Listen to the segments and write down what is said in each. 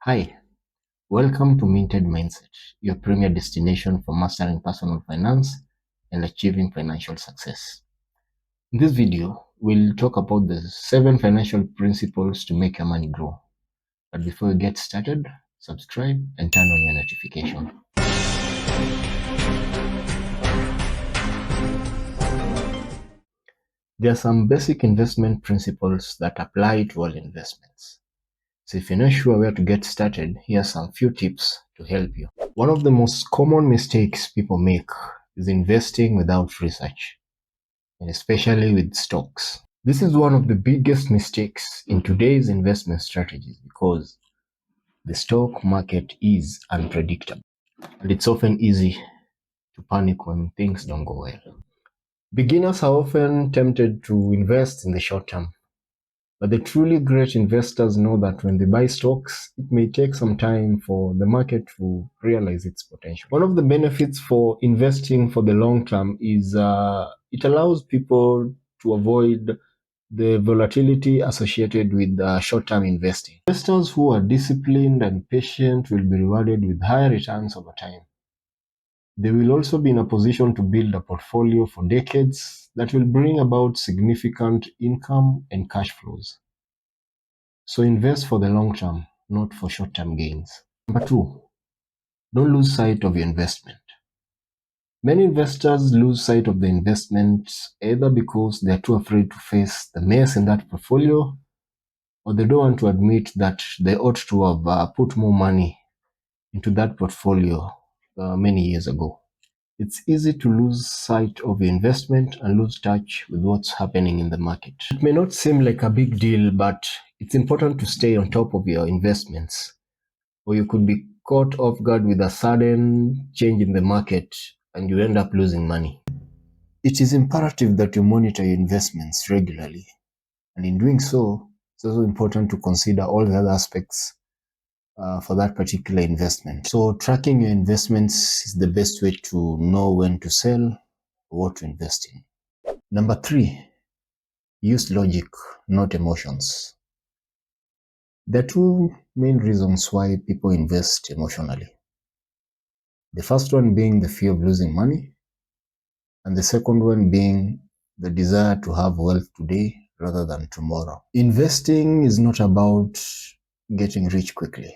Hi, welcome to Minted Mindset, your premier destination for mastering personal finance and achieving financial success. In this video, we'll talk about the 7 financial principles to make your money grow. But before we get started, subscribe and turn on your notification. There are some basic investment principles that apply to all investments. So if you're not sure where to get started, here are some few tips to help you. One of the most common mistakes people make is investing without research, and especially with stocks. This is one of the biggest mistakes in today's investment strategies because the stock market is unpredictable, and it's often easy to panic when things don't go well. Beginners are often tempted to invest in the short term, but the truly great investors know that when they buy stocks, it may take some time for the market to realize its potential. One of the benefits for investing for the long term is it allows people to avoid the volatility associated with short-term investing. Investors who are disciplined and patient will be rewarded with higher returns over time. They will also be in a position to build a portfolio for decades that will bring about significant income and cash flows. So invest for the long term, not for short-term gains. Number 2, don't lose sight of your investment. Many investors lose sight of the investment either because they're too afraid to face the mess in that portfolio, or they don't want to admit that they ought to have put more money into that portfolio many years ago. It's easy to lose sight of your investment and lose touch with what's happening in the market. It may not seem like a big deal, but it's important to stay on top of your investments, or you could be caught off guard with a sudden change in the market and you end up losing money. It is imperative that you monitor your investments regularly, and in doing so, it's also important to consider all the other aspects for that particular investment. So tracking your investments is the best way to know when to sell or what to invest in. Number 3, use logic, not emotions. There are 2 main reasons why people invest emotionally. The first one being the fear of losing money, and the second one being the desire to have wealth today rather than tomorrow. Investing is not about getting rich quickly.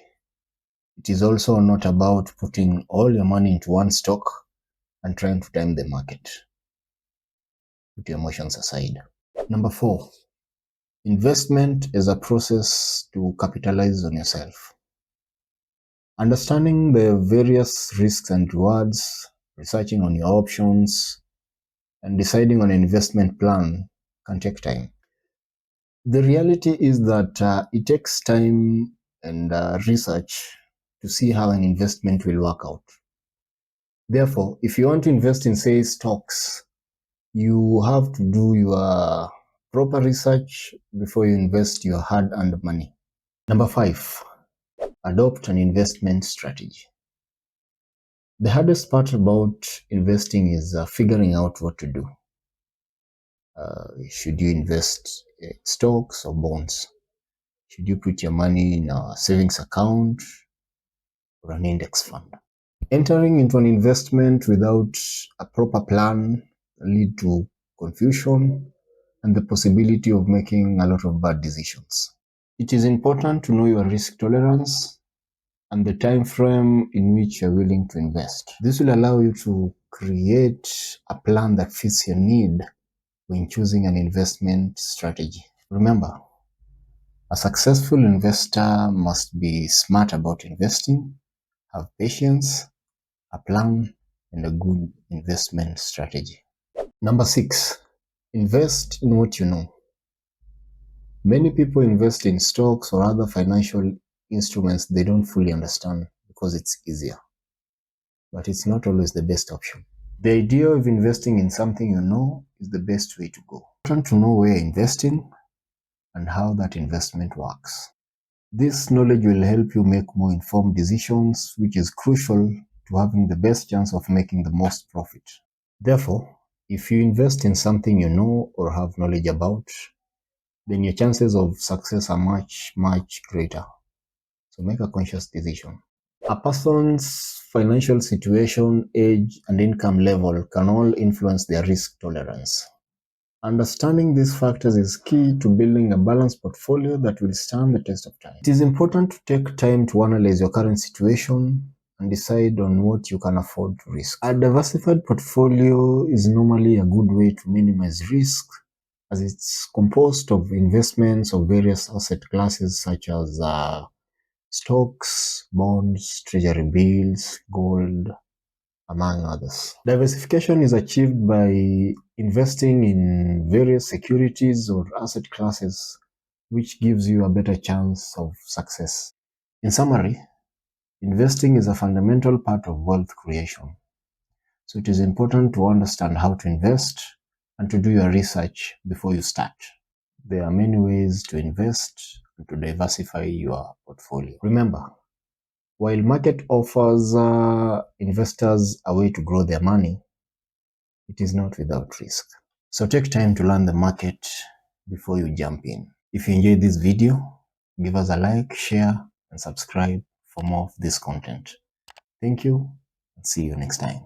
It is also not about putting all your money into one stock and trying to time the market. Put your emotions aside. Number 4, investment is a process to capitalize on yourself. Understanding the various risks and rewards, researching on your options, and deciding on an investment plan can take time. The reality is that it takes time and research to see how an investment will work out. Therefore, if you want to invest in, say, stocks, you have to do your proper research before you invest your hard-earned money. Number 5, adopt an investment strategy. The hardest part about investing is figuring out what to do. Should you invest in stocks or bonds? Should you put your money in a savings account or an index fund? Entering into an investment without a proper plan lead to confusion and the possibility of making a lot of bad decisions. It is important to know your risk tolerance and the time frame in which you're willing to invest. This will allow you to create a plan that fits your need when choosing an investment strategy. Remember, a successful investor must be smart about investing, have patience, a plan, and a good investment strategy. Number 6, invest in what you know. Many people invest in stocks or other financial instruments they don't fully understand because it's easier. But it's not always the best option. The idea of investing in something you know is the best way to go. It's important to know where you're investing and how that investment works. This knowledge will help you make more informed decisions, which is crucial to having the best chance of making the most profit. Therefore, if you invest in something you know or have knowledge about, then your chances of success are much, much greater. So make a conscious decision. A person's financial situation, age, and income level can all influence their risk tolerance. Understanding these factors is key to building a balanced portfolio that will stand the test of time. It is important to take time to analyze your current situation and decide on what you can afford to risk. A diversified portfolio is normally a good way to minimize risk, as it's composed of investments of various asset classes such as stocks, bonds, treasury bills, gold, among others. Diversification is achieved by investing in various securities or asset classes, which gives you a better chance of success. In summary, investing is a fundamental part of wealth creation. So it is important to understand how to invest and to do your research before you start. There are many ways to invest and to diversify your portfolio. Remember, while market offers investors a way to grow their money, it is not without risk. So take time to learn the market before you jump in. If you enjoyed this video, give us a like, share, and subscribe for more of this content. Thank you, and see you next time.